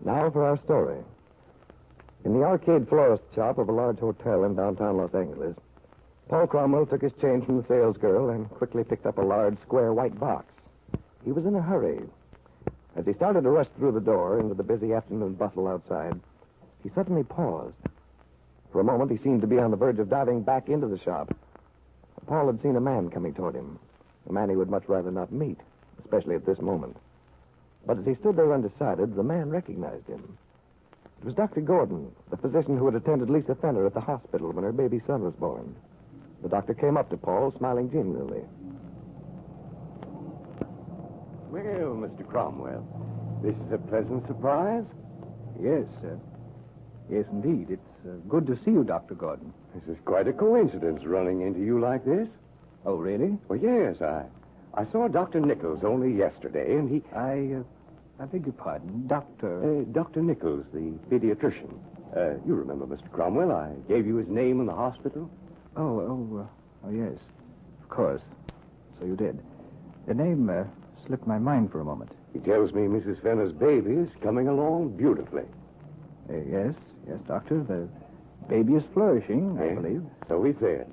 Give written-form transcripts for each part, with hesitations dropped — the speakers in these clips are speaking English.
Now for our story. In the arcade florist shop of a large hotel in downtown Los Angeles, Paul Cromwell took his change from the salesgirl and quickly picked up a large, square white box. He was in a hurry. As he started to rush through the door into the busy afternoon bustle outside, he suddenly paused. For a moment, he seemed to be on the verge of diving back into the shop. Paul had seen a man coming toward him, a man he would much rather not meet, especially at this moment. But as he stood there undecided, the man recognized him. It was Dr. Gordon, the physician who had attended Lisa Fenner at the hospital when her baby son was born. The doctor came up to Paul, smiling genially. Well, Mr. Cromwell, this is a pleasant surprise. Yes, sir. Yes, indeed. It's good to see you, Dr. Gordon. This is quite a coincidence running into you like this. Oh, really? Well, yes, I saw Dr. Nichols only yesterday, and he... I beg your pardon, Doctor... Dr. Nichols, the pediatrician. You remember, Mr. Cromwell, I gave you his name in the hospital? Oh, yes. Of course. So you did. The name slipped my mind for a moment. He tells me Mrs. Fenner's baby is coming along beautifully. Yes, Doctor. The baby is flourishing, I believe. So he said.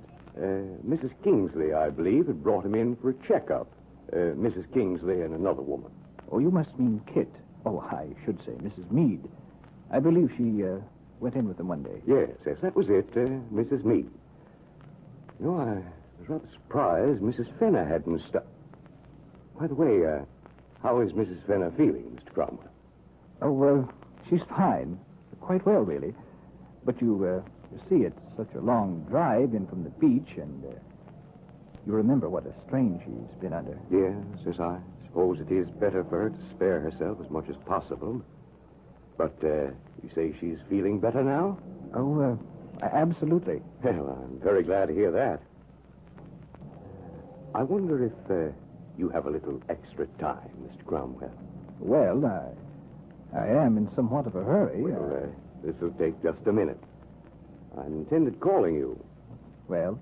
Mrs. Kingsley, I believe, had brought him in for a checkup. Mrs. Kingsley and another woman. Oh, you must mean Kit. Oh, I should say Mrs. Mead. I believe she went in with them one day. Yes, that was it, Mrs. Mead. You know, I was rather surprised Mrs. Fenner hadn't stopped. By the way, how is Mrs. Fenner feeling, Mr. Cromwell? Oh, she's fine. Quite well, really. But you see, it's such a long drive in from the beach, and you remember what a strain she's been under. Yes, I suppose it is better for her to spare herself as much as possible. But you say she's feeling better now? Oh, absolutely. Well, I'm very glad to hear that. I wonder if you have a little extra time, Mr. Cromwell. Well, I am in somewhat of a hurry. Well, this will take just a minute. I intended calling you. Well,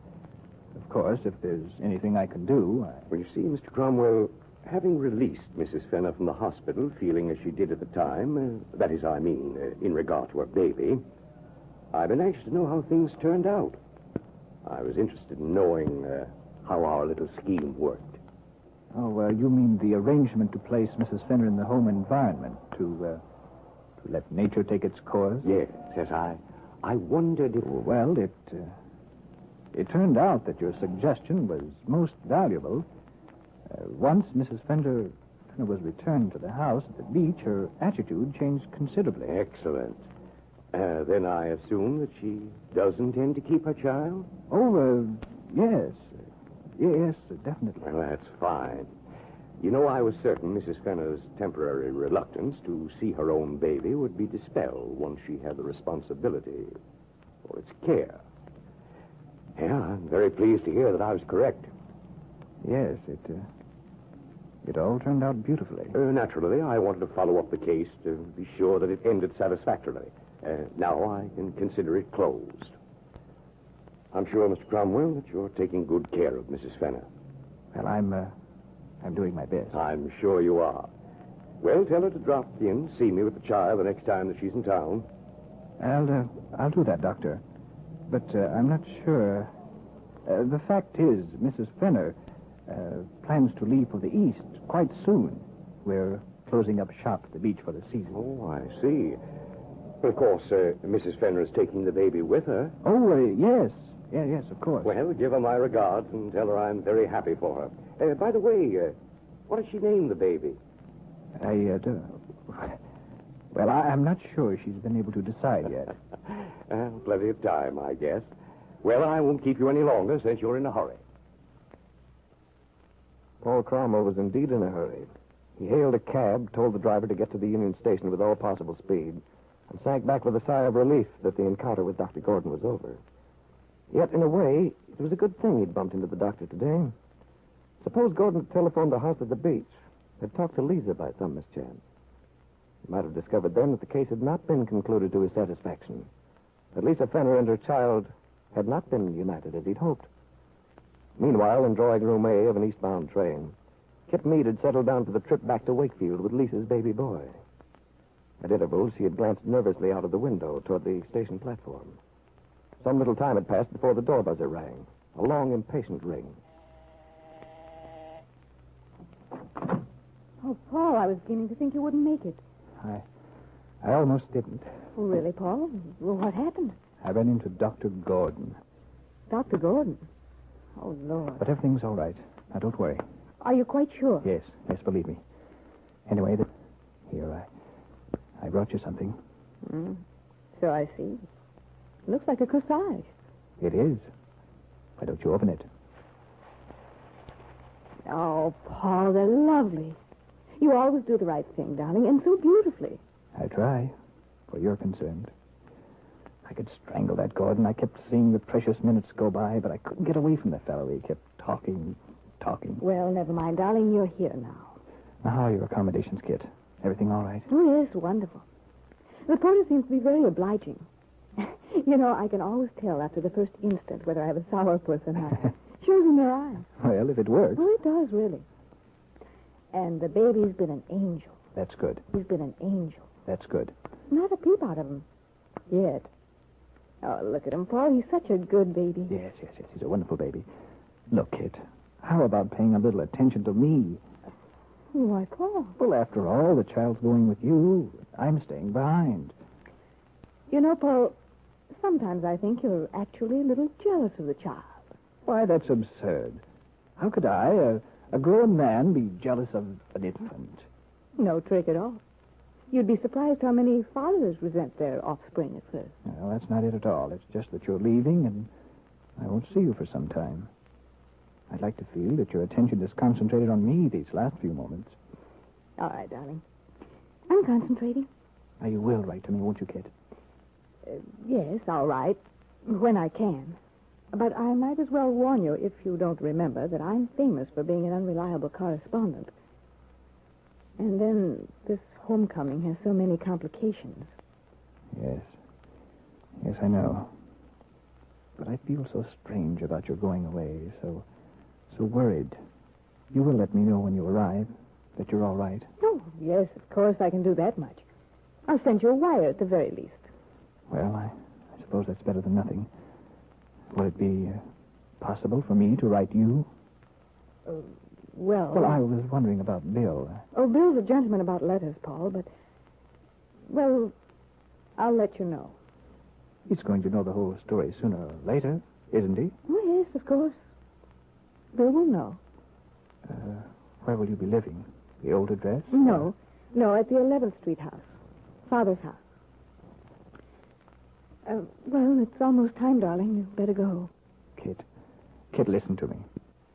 of course, if there's anything I can do... Well, you see, Mr. Cromwell, having released Mrs. Fenner from the hospital, feeling as she did at the time, that is, I mean, in regard to her baby, I've been anxious to know how things turned out. I was interested in knowing how our little scheme worked. Oh, you mean the arrangement to place Mrs. Fenner in the home environment, to let nature take its course? Yes, I wondered if... Well, it turned out that your suggestion was most valuable. Once Mrs. Fenner was returned to the house at the beach, her attitude changed considerably. Excellent. Then I assume that she does intend to keep her child? Oh, yes. Yes, definitely. Well, that's fine. You know, I was certain Mrs. Fenner's temporary reluctance to see her own baby would be dispelled once she had the responsibility for its care. Yeah, I'm very pleased to hear that I was correct. Yes, it all turned out beautifully. Naturally, I wanted to follow up the case to be sure that it ended satisfactorily. Now I can consider it closed. I'm sure, Mr. Cromwell, that you're taking good care of Mrs. Fenner. Well, I'm doing my best. I'm sure you are. Well, tell her to drop in, see me with the child the next time that she's in town. I'll do that, Doctor. But I'm not sure. The fact is, Mrs. Fenner plans to leave for the East quite soon. We're closing up shop at the beach for the season. Oh, I see. But of course, Mrs. Fenner is taking the baby with her. Oh, yes. Yes, of course. Well, give her my regards and tell her I'm very happy for her. By the way, what did she name the baby? Well, I'm not sure she's been able to decide yet. Plenty of time, I guess. Well, I won't keep you any longer since you're in a hurry. Paul Cromwell was indeed in a hurry. He hailed a cab, told the driver to get to the Union Station with all possible speed, and sank back with a sigh of relief that the encounter with Dr. Gordon was over. Yet, in a way, it was a good thing he'd bumped into the doctor today. Suppose Gordon had telephoned the house at the beach, had talked to Lisa by some mischance. He might have discovered then that the case had not been concluded to his satisfaction, that Lisa Fenner and her child had not been united as he'd hoped. Meanwhile, in drawing room A of an eastbound train, Kit Meade had settled down for the trip back to Wakefield with Lisa's baby boy. At intervals, she had glanced nervously out of the window toward the station platform. Some little time had passed before the door buzzer rang. A long, impatient ring. Oh, Paul, I was beginning to think you wouldn't make it. I almost didn't. Oh, really, Paul? Well, what happened? I ran into Dr. Gordon. Dr. Gordon? Oh, Lord. But everything's all right. Now, don't worry. Are you quite sure? Yes, believe me. Anyway, here, I brought you something. So I see. Looks like a corsage. It is. Why don't you open it? Oh, Paul, they're lovely. You always do the right thing, darling, and so beautifully. I try, for you're concerned. I could strangle that Gordon. I kept seeing the precious minutes go by, but I couldn't get away from the fellow. He kept talking. Well, never mind, darling. You're here now. Now, how are your accommodations, Kit? Everything all right? Oh, yes, wonderful. The porter seems to be very obliging. You know, I can always tell after the first instant whether I have a sourpuss or not. Shows in their eyes. Well, if it works. Oh, it does, really. And the baby's been an angel. That's good. He's been an angel. That's good. Not a peep out of him. Yet. Oh, look at him, Paul. He's such a good baby. Yes. He's a wonderful baby. Look, Kit, how about paying a little attention to me? Why, Paul? Well, after all, the child's going with you. I'm staying behind. You know, Paul, sometimes I think you're actually a little jealous of the child. Why, that's absurd. How could I, a grown man, be jealous of an infant? No trick at all. You'd be surprised how many fathers resent their offspring at first. Well, that's not it at all. It's just that you're leaving, and I won't see you for some time. I'd like to feel that your attention is concentrated on me these last few moments. All right, darling. I'm concentrating. Now, you will write to me, won't you, Kit? Yes, all right. When I can. But I might as well warn you, if you don't remember, that I'm famous for being an unreliable correspondent. And then this homecoming has so many complications. Yes, I know. But I feel so strange about your going away, so worried. You will let me know when you arrive that you're all right. Oh, yes, of course I can do that much. I'll send you a wire at the very least. Well, I suppose that's better than nothing. Would it be possible for me to write you? Well, I was wondering about Bill. Oh, Bill's a gentleman about letters, Paul, but... Well, I'll let you know. He's going to know the whole story sooner or later, isn't he? Oh, yes, of course. Bill will know. Where will you be living? The old address? No, at the 11th Street house. Father's house. Well, it's almost time, darling. You better go. Kit, listen to me.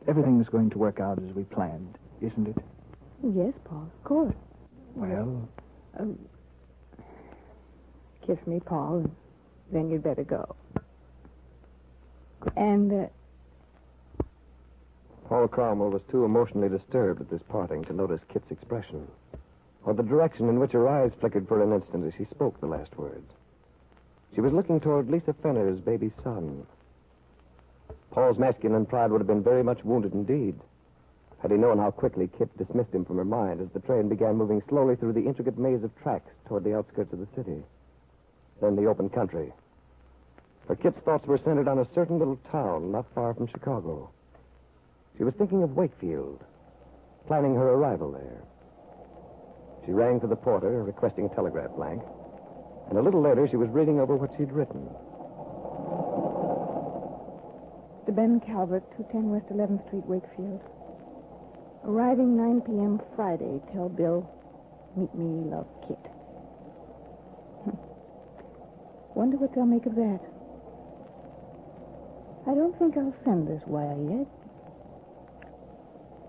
Everything's going to work out as we planned, isn't it? Yes, Paul, of course. Well... Kiss me, Paul, and then you'd better go. And, Paul Cromwell was too emotionally disturbed at this parting to notice Kit's expression, or the direction in which her eyes flickered for an instant as she spoke the last words. She was looking toward Lisa Fenner's baby son. Paul's masculine pride would have been very much wounded indeed, had he known how quickly Kit dismissed him from her mind as the train began moving slowly through the intricate maze of tracks toward the outskirts of the city, then the open country. For Kit's thoughts were centered on a certain little town not far from Chicago. She was thinking of Wakefield, planning her arrival there. She rang for the porter, requesting a telegraph blank, and a little later she was reading over what she'd written. To Ben Calvert, 210 West 11th Street, Wakefield. Arriving 9 p.m. Friday. Tell Bill, meet me, love, Kit. Wonder what they'll make of that. I don't think I'll send this wire yet.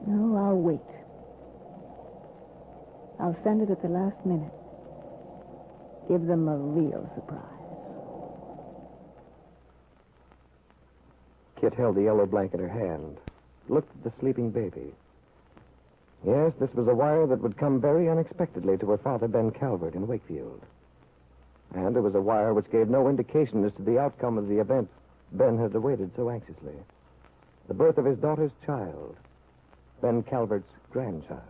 No, I'll wait. I'll send it at the last minute. Give them a real surprise. Kit held the yellow blanket in her hand, looked at the sleeping baby. Yes, this was a wire that would come very unexpectedly to her father, Ben Calvert, in Wakefield. And it was a wire which gave no indication as to the outcome of the event Ben had awaited so anxiously. The birth of his daughter's child, Ben Calvert's grandchild.